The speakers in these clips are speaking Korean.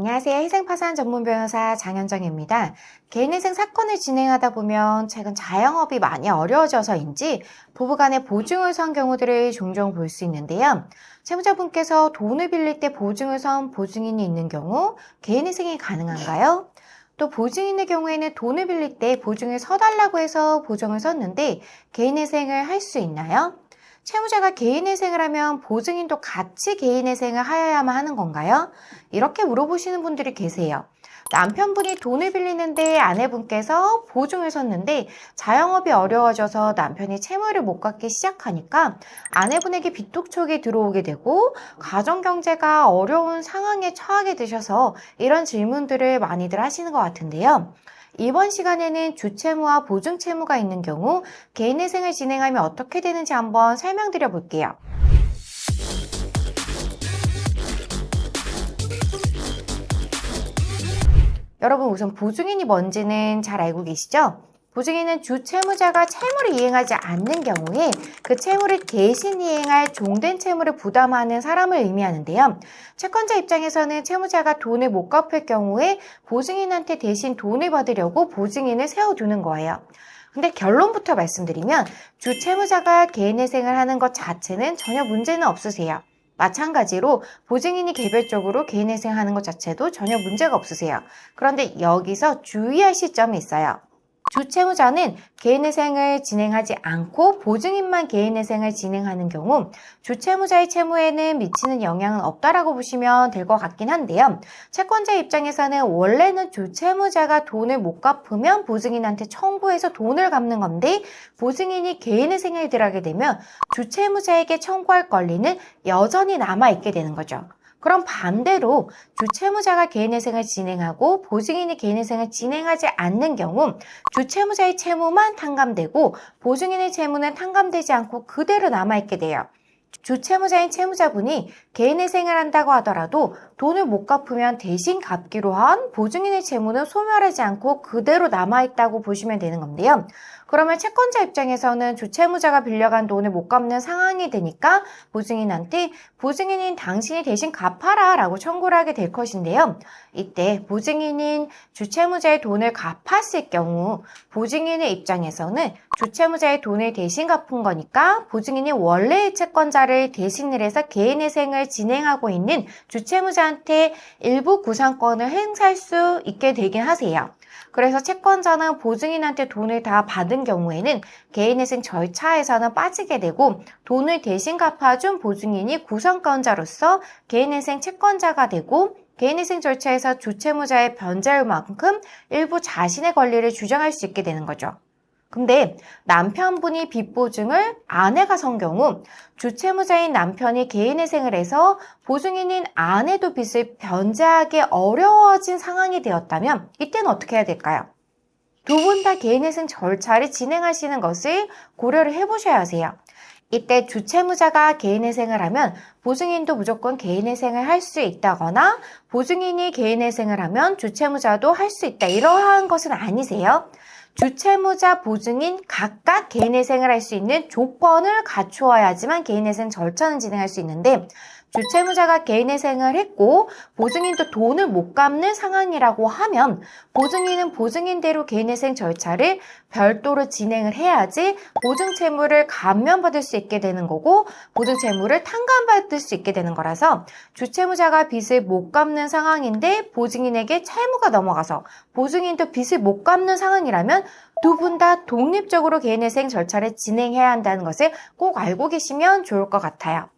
안녕하세요. 희생파산 전문 변호사 장현정입니다. 개인회생 사건을 진행하다 보면 최근 자영업이 많이 어려워져서인지 부부간에 보증을 선 경우들을 종종 볼 수 있는데요. 채무자분께서 돈을 빌릴 때 보증을 선 보증인이 있는 경우 개인회생이 가능한가요? 또 보증인의 경우에는 돈을 빌릴 때 보증을 서달라고 해서 보증을 섰는데 개인회생을 할 수 있나요? 채무자가 개인회생을 하면 보증인도 같이 개인회생을 하여야만 하는 건가요? 이렇게 물어보시는 분들이 계세요. 남편분이 돈을 빌리는데 아내분께서 보증을 섰는데 자영업이 어려워져서 남편이 채무를 못 갚기 시작하니까 아내분에게 빚독촉이 들어오게 되고 가정경제가 어려운 상황에 처하게 되셔서 이런 질문들을 많이들 하시는 것 같은데요. 이번 시간에는 주채무와 보증채무가 있는 경우 개인회생을 진행하면 어떻게 되는지 한번 설명드려 볼게요. 여러분 우선 보증인이 뭔지는 잘 알고 계시죠? 보증인은 주채무자가 채무를 이행하지 않는 경우에 그 채무를 대신 이행할 종된 채무를 부담하는 사람을 의미하는데요. 채권자 입장에서는 채무자가 돈을 못 갚을 경우에 보증인한테 대신 돈을 받으려고 보증인을 세워두는 거예요. 근데 결론부터 말씀드리면 주채무자가 개인회생을 하는 것 자체는 전혀 문제는 없으세요. 마찬가지로 보증인이 개별적으로 개인회생하는 것 자체도 전혀 문제가 없으세요. 그런데 여기서 주의할 시점이 있어요. 주채무자는 개인회생을 진행하지 않고 보증인만 개인회생을 진행하는 경우 주채무자의 채무에는 미치는 영향은 없다라고 보시면 될 것 같긴 한데요. 채권자 입장에서는 원래는 주채무자가 돈을 못 갚으면 보증인한테 청구해서 돈을 갚는 건데 보증인이 개인회생에 들어가게 되면 주채무자에게 청구할 권리는 여전히 남아있게 되는 거죠. 그럼 반대로 주채무자가 개인회생을 진행하고 보증인이 개인회생을 진행하지 않는 경우 주채무자의 채무만 탕감되고 보증인의 채무는 탕감되지 않고 그대로 남아있게 돼요. 주채무자인 채무자분이 개인회생을 한다고 하더라도 돈을 못 갚으면 대신 갚기로 한 보증인의 채무는 소멸하지 않고 그대로 남아있다고 보시면 되는 건데요. 그러면 채권자 입장에서는 주채무자가 빌려간 돈을 못 갚는 상황이 되니까 보증인한테 보증인인 당신이 대신 갚아라 라고 청구를 하게 될 것인데요. 이때 보증인인 주채무자의 돈을 갚았을 경우 보증인의 입장에서는 주채무자의 돈을 대신 갚은 거니까 보증인이 원래의 채권자를 대신을 해서 개인회생을 진행하고 있는 주채무자한테 일부 구상권을 행사할 수 있게 되긴 하세요. 그래서 채권자는 보증인한테 돈을 다 받은 경우에는 개인회생 절차에서는 빠지게 되고 돈을 대신 갚아준 보증인이 구성권자로서 개인회생 채권자가 되고 개인회생 절차에서 주채무자의 변제율만큼 일부 자신의 권리를 주장할 수 있게 되는 거죠. 근데 남편분이 빚보증을 아내가 선 경우 주채무자인 남편이 개인회생을 해서 보증인인 아내도 빚을 변제하기 어려워진 상황이 되었다면 이때는 어떻게 해야 될까요? 두 분 다 개인회생 절차를 진행하시는 것을 고려를 해보셔야 하세요. 이때 주채무자가 개인회생을 하면 보증인도 무조건 개인회생을 할 수 있다거나 보증인이 개인회생을 하면 주채무자도 할 수 있다 이러한 것은 아니세요. 주채무자, 보증인 각각 개인회생을 할 수 있는 조건을 갖추어야지만 개인회생 절차는 진행할 수 있는데 주채무자가 개인회생을 했고 보증인도 돈을 못 갚는 상황이라고 하면 보증인은 보증인대로 개인회생 절차를 별도로 진행을 해야지 보증채무를 감면받을 수 있게 되는 거고 보증채무를 탕감받을 수 있게 되는 거라서 주채무자가 빚을 못 갚는 상황인데 보증인에게 채무가 넘어가서 보증인도 빚을 못 갚는 상황이라면 두 분 다 독립적으로 개인회생 절차를 진행해야 한다는 것을 꼭 알고 계시면 좋을 것 같아요.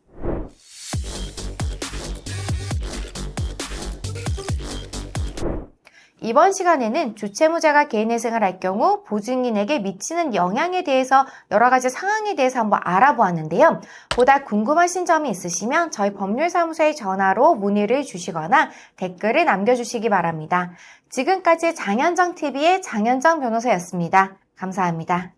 이번 시간에는 주채무자가 개인회생을 할 경우 보증인에게 미치는 영향에 대해서 여러 가지 상황에 대해서 한번 알아보았는데요. 보다 궁금하신 점이 있으시면 저희 법률사무소에 전화로 문의를 주시거나 댓글을 남겨주시기 바랍니다. 지금까지 장현정TV의 장현정 변호사였습니다. 감사합니다.